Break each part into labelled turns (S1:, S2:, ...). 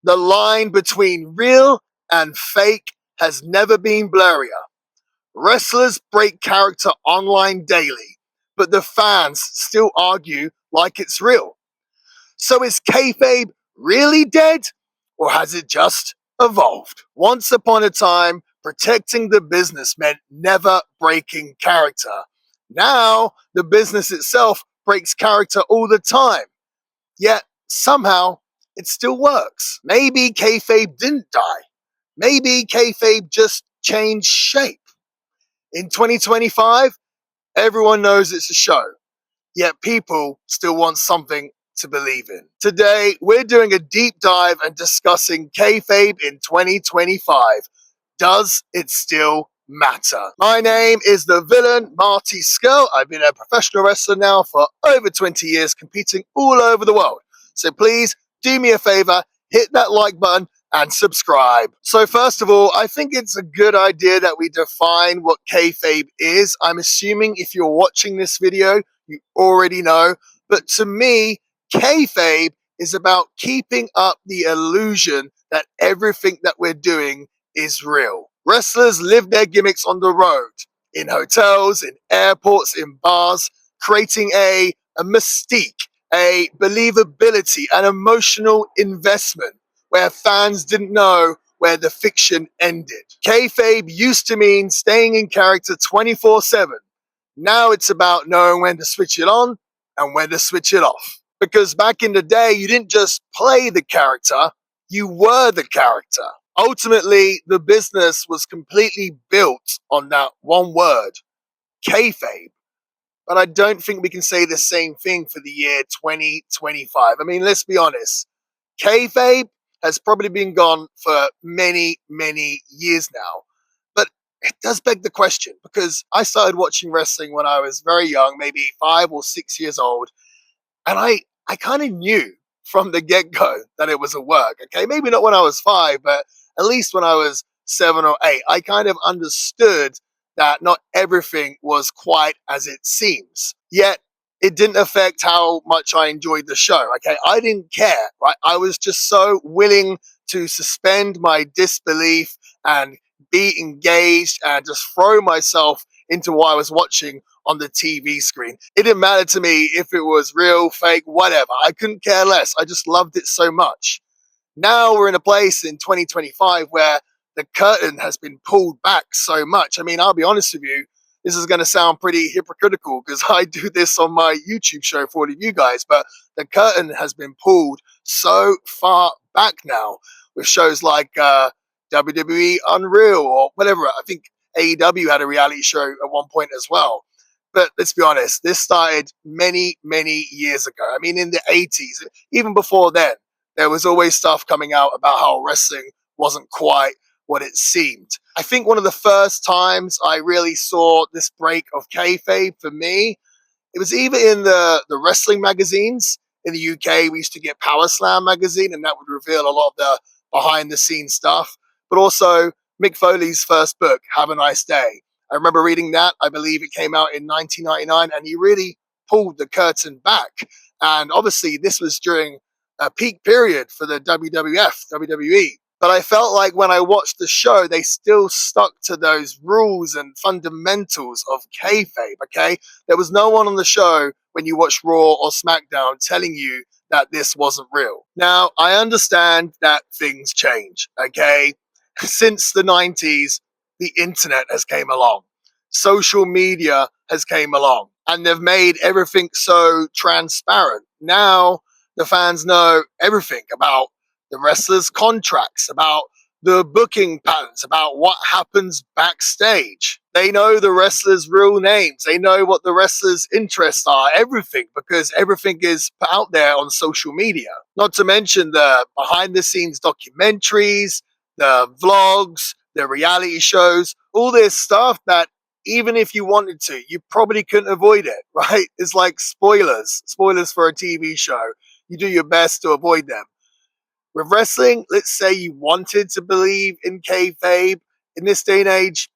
S1: The line between real and fake has never been blurrier. Wrestlers break character online daily, but the fans still argue like it's real. So is kayfabe really dead, or has it just evolved? Once upon a time, protecting the business meant never breaking character. Now, the business itself breaks character all the time. Yet, somehow, it still works. Maybe kayfabe didn't die. Maybe kayfabe just changed shape. In 2025, everyone knows it's a show, yet people still want something to believe in. Today, we're doing a deep dive and discussing kayfabe in 2025. Does it still matter? My name is the villain, Marty Skull. I've been a professional wrestler now for over 20 years, competing all over the world. So please do me a favor, hit that like button and subscribe. So first of all, I think it's a good idea that we define what kayfabe is. I'm assuming if you're watching this video, you already know. But to me, kayfabe is about keeping up the illusion that everything that we're doing is real. Wrestlers live their gimmicks on the road, in hotels, in airports, in bars, creating a mystique, a believability, an emotional investment where fans didn't know where the fiction ended. Kayfabe used to mean staying in character 24/7. Now it's about knowing when to switch it on and when to switch it off. Because back in the day, you didn't just play the character, you were the character. Ultimately, the business was completely built on that one word, kayfabe. But I don't think we can say the same thing for the year 2025. I mean, let's be honest. Kayfabe has probably been gone for many, many years now. But it does beg the question, because I started watching wrestling when I was very young, maybe 5 or 6 years old. And I kind of knew from the get-go that it was a work. Okay, maybe not when I was 5, but at least when I was 7 or 8, I kind of understood that not everything was quite as it seems. Yet it didn't affect how much I enjoyed the show. Okay, I didn't care, right? I was just so willing to suspend my disbelief and be engaged and just throw myself into what I was watching on the TV screen. It didn't matter to me if it was real, fake, whatever. I couldn't care less. I just loved it so much. Now we're in a place in 2025 where the curtain has been pulled back so much. I mean, I'll be honest with you, this is going to sound pretty hypocritical because I do this on my YouTube show for all of you guys, but the curtain has been pulled so far back now with shows like WWE Unreal or whatever. I think AEW had a reality show at one point as well. But let's be honest, this started many, many years ago. I mean, in the 80s, even before then, there was always stuff coming out about how wrestling wasn't quite what it seemed. I think one of the first times I really saw this break of kayfabe for me, it was either in the wrestling magazines. In the UK, we used to get Power Slam magazine, and that would reveal a lot of the behind the scenes stuff. But also Mick Foley's first book, Have a Nice Day. I remember reading that. I believe it came out in 1999, and he really pulled the curtain back. And obviously, this was during a peak period for the WWF, WWE. But I felt like when I watched the show, they still stuck to those rules and fundamentals of kayfabe, okay? There was no one on the show when you watch Raw or SmackDown telling you that this wasn't real. Now, I understand that things change, okay? Since the 90s, the internet has came along. Social media has came along. And they've made everything so transparent. Now, the fans know everything about the wrestlers' contracts, about the booking patterns, about what happens backstage. They know the wrestlers' real names. They know what the wrestlers' interests are, everything, because everything is put out there on social media. Not to mention the behind-the-scenes documentaries, the vlogs, the reality shows, all this stuff that even if you wanted to, you probably couldn't avoid it, right? It's like spoilers for a TV show. You do your best to avoid them. With wrestling, let's say you wanted to believe in kayfabe in this day and age,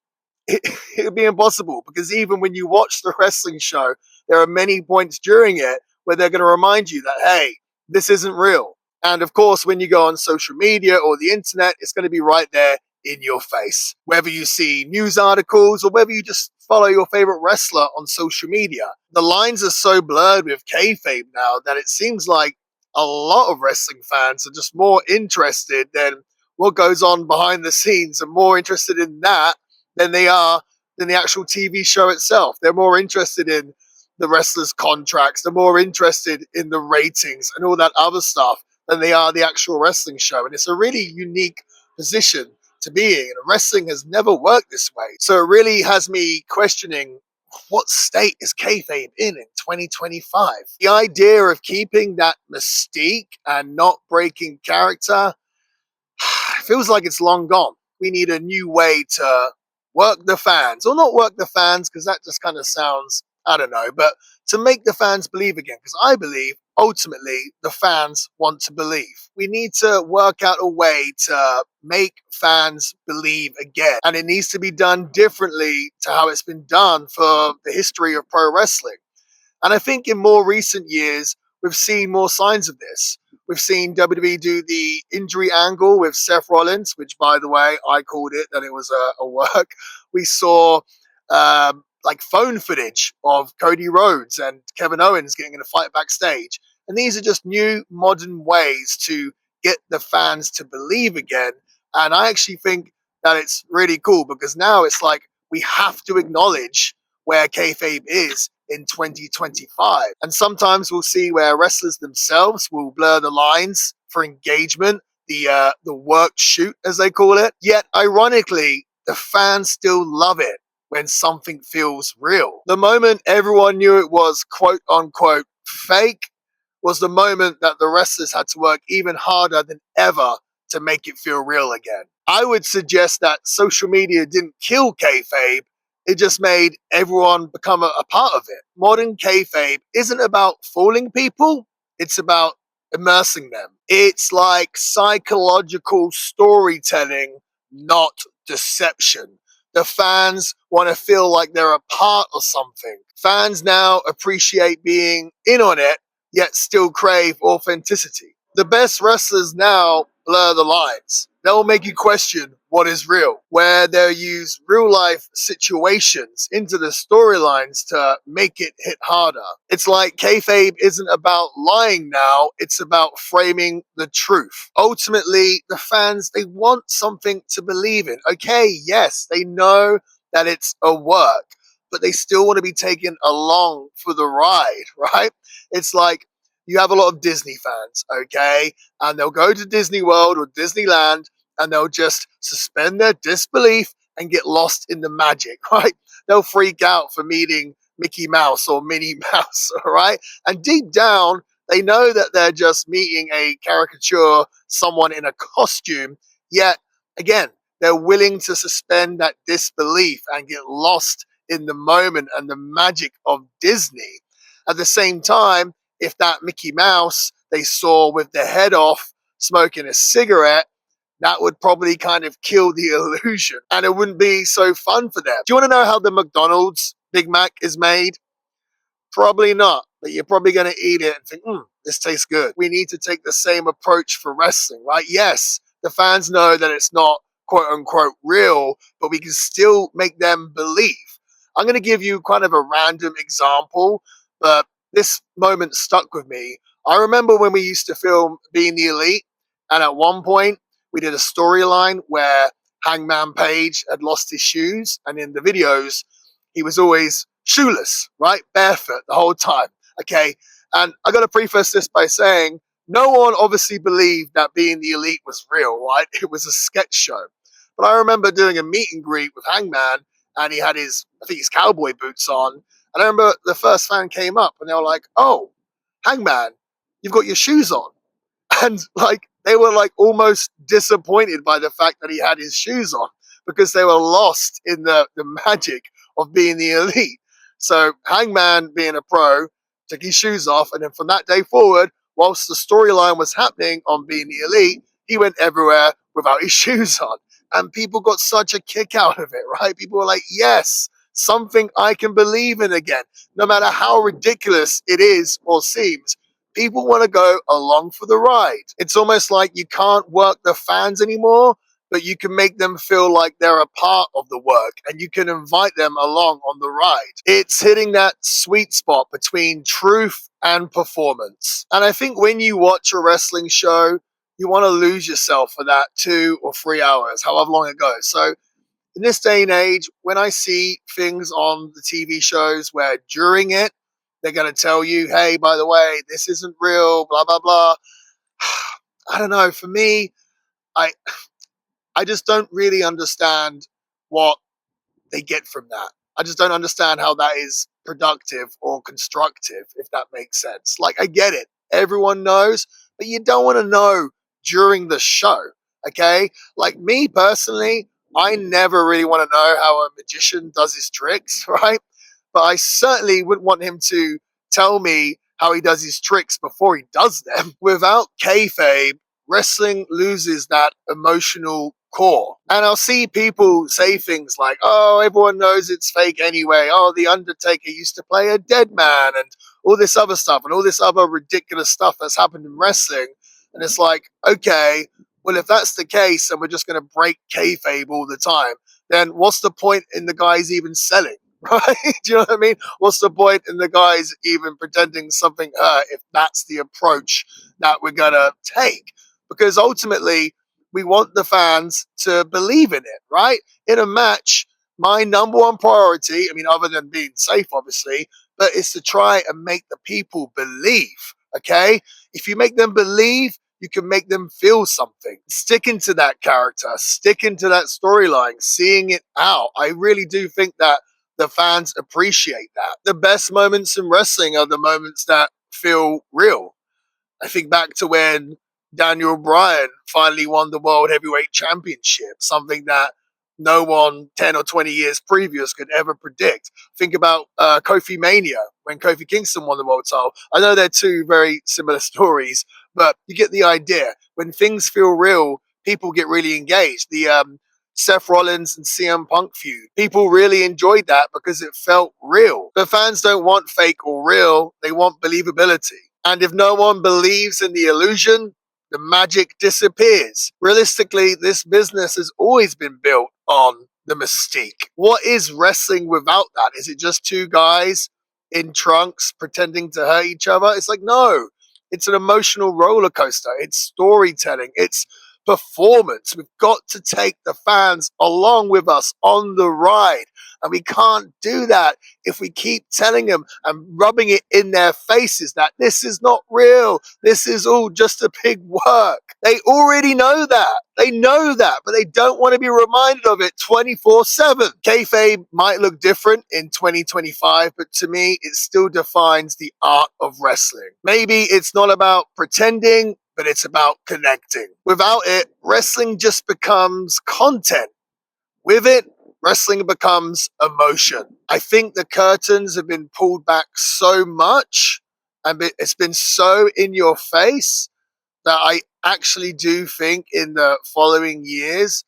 S1: it would be impossible, because even when you watch the wrestling show, there are many points during it where they're going to remind you that, hey, this isn't real. And of course, when you go on social media or the internet, it's going to be right there in your face. Whether you see news articles or whether you just follow your favorite wrestler on social media. The lines are so blurred with kayfabe now that it seems like a lot of wrestling fans are just more interested than what goes on behind the scenes and more interested in that than they are than the actual TV show itself. They're more interested in the wrestlers' contracts. They're more interested in the ratings and all that other stuff than they are the actual wrestling show. And it's a really unique position to be in. And wrestling has never worked this way. So it really has me questioning what state is kayfabe in 2025? The idea of keeping that mystique and not breaking character feels like it's long gone. We need a new way to work the fans, or not work the fans, because that just kind of sounds, I don't know, but to make the fans believe again, because I believe ultimately the fans want to believe. We need to work out a way to make fans believe again, and it needs to be done differently to how it's been done for the history of pro wrestling. And I think in more recent years, we've seen more signs of this. We've seen WWE do the injury angle with Seth Rollins, which, by the way, I called it that it was a work. We saw like phone footage of Cody Rhodes and Kevin Owens getting in a fight backstage. And these are just new modern ways to get the fans to believe again. And I actually think that it's really cool because now it's like we have to acknowledge where kayfabe is in 2025. And sometimes we'll see where wrestlers themselves will blur the lines for engagement, the worked shoot, as they call it. Yet, ironically, the fans still love it when something feels real. The moment everyone knew it was quote unquote fake was the moment that the wrestlers had to work even harder than ever to make it feel real again. I would suggest that social media didn't kill kayfabe, it just made everyone become a part of it. Modern kayfabe isn't about fooling people, it's about immersing them. It's like psychological storytelling, not deception. The fans want to feel like they're a part of something. Fans now appreciate being in on it, yet still crave authenticity. The best wrestlers now blur the lines. They'll make you question what is real, where they'll use real life situations into the storylines to make it hit harder. It's like kayfabe isn't about lying now, it's about framing the truth. Ultimately, the fans, they want something to believe in. Okay, yes, they know that it's a work, but they still want to be taken along for the ride, right? It's like you have a lot of Disney fans, okay? And they'll go to Disney World or Disneyland and they'll just suspend their disbelief and get lost in the magic, right? They'll freak out for meeting Mickey Mouse or Minnie Mouse, all right? And deep down, they know that they're just meeting a caricature, someone in a costume, yet, again, they're willing to suspend that disbelief and get lost in the moment and the magic of Disney. At the same time, if that Mickey Mouse they saw with the head off smoking a cigarette, that would probably kind of kill the illusion and it wouldn't be so fun for them. Do you want to know how the McDonald's Big Mac is made? Probably not, but you're probably going to eat it and think, this tastes good. We need to take the same approach for wrestling, right? Yes, the fans know that it's not quote unquote real, but we can still make them believe. I'm going to give you kind of a random example, but this moment stuck with me. I remember when we used to film Being the Elite, and at one point we did a storyline where Hangman Page had lost his shoes, and in the videos he was always shoeless, right? Barefoot the whole time. Okay. And I got to preface this by saying no one obviously believed that Being the Elite was real, right? It was a sketch show. But I remember doing a meet and greet with Hangman and he had I think his cowboy boots on. And I remember the first fan came up and they were like, "Oh, Hangman, you've got your shoes on." And like they were like almost disappointed by the fact that he had his shoes on because they were lost in the magic of Being the Elite. So Hangman, being a pro, took his shoes off, and then from that day forward, whilst the storyline was happening on Being the Elite, he went everywhere without his shoes on. And people got such a kick out of it, right? People were like, yes, something I can believe in again. No matter how ridiculous it is or seems, People want to go along for the ride. It's almost like you can't work the fans anymore, but you can make them feel like they're a part of the work and you can invite them along on the ride. It's hitting that sweet spot between truth and performance. And I think when you watch a wrestling show, you want to lose yourself for that 2 or 3 hours, however long it goes. So in this day and age, when I see things on the TV shows where during it, they're going to tell you, hey, by the way, this isn't real, blah, blah, blah. I don't know. For me, I I just don't really understand what they get from that. I just don't understand how that is productive or constructive, if that makes sense. Like, I get it. Everyone knows, but you don't want to know during the show, okay? Like, me personally, I never really want to know how a magician does his tricks, right? But I certainly wouldn't want him to tell me how he does his tricks before he does them. Without kayfabe, wrestling loses that emotional core. And I'll see people say things like, oh, everyone knows it's fake anyway. Oh, The Undertaker used to play a dead man and all this other stuff and all this other ridiculous stuff that's happened in wrestling. And it's like, okay, well, if that's the case and we're just going to break kayfabe all the time, then what's the point in the guys even selling? Right? Do you know what I mean? What's the point in the guys even pretending something hurt if that's the approach that we're going to take? Because ultimately, we want the fans to believe in it, right? In a match, my number one priority, I mean, other than being safe, obviously, but is to try and make the people believe, okay? If you make them believe, you can make them feel something. Sticking to that character, sticking to that storyline, seeing it out. I really do think that the fans appreciate that. The best moments in wrestling are the moments that feel real. I think back to when Daniel Bryan finally won the World Heavyweight Championship, something that no one 10 or 20 years previous could ever predict. Think about Kofi Mania when Kofi Kingston won the world title. I know they're two very similar stories, but you get the idea. When things feel real, people get really engaged. The Seth Rollins and CM Punk feud. People really enjoyed that because it felt real. The fans don't want fake or real, they want believability. And if no one believes in the illusion, the magic disappears. Realistically, this business has always been built on the mystique. What is wrestling without that? Is it just two guys in trunks pretending to hurt each other? It's like, no, it's an emotional roller coaster. It's storytelling. It's performance. We've got to take the fans along with us on the ride. And we can't do that if we keep telling them and rubbing it in their faces that this is not real. This is all just a big work. They already know that. They know that, but they don't want to be reminded of it 24/7. Kayfabe might look different in 2025, but to me, it still defines the art of wrestling. Maybe it's not about pretending, but it's about connecting. Without it, wrestling just becomes content. With it, wrestling becomes emotion. I think the curtains have been pulled back so much and it's been so in your face that I actually do think in the following years,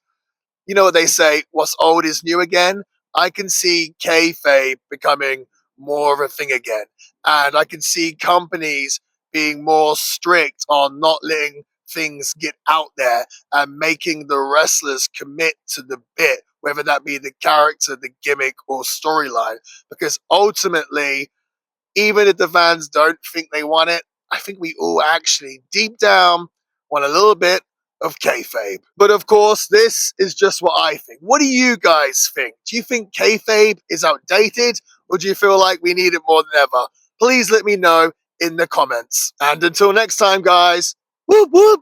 S1: you know what they say, what's old is new again. I can see kayfabe becoming more of a thing again. And I can see companies being more strict on not letting things get out there and making the wrestlers commit to the bit, whether that be the character, the gimmick, or storyline. Because ultimately, even if the fans don't think they want it, I think we all actually, deep down, want a little bit of kayfabe. But of course, this is just what I think. What do you guys think? Do you think kayfabe is outdated, or do you feel like we need it more than ever? Please let me know in the comments. And until next time, guys, whoop whoop.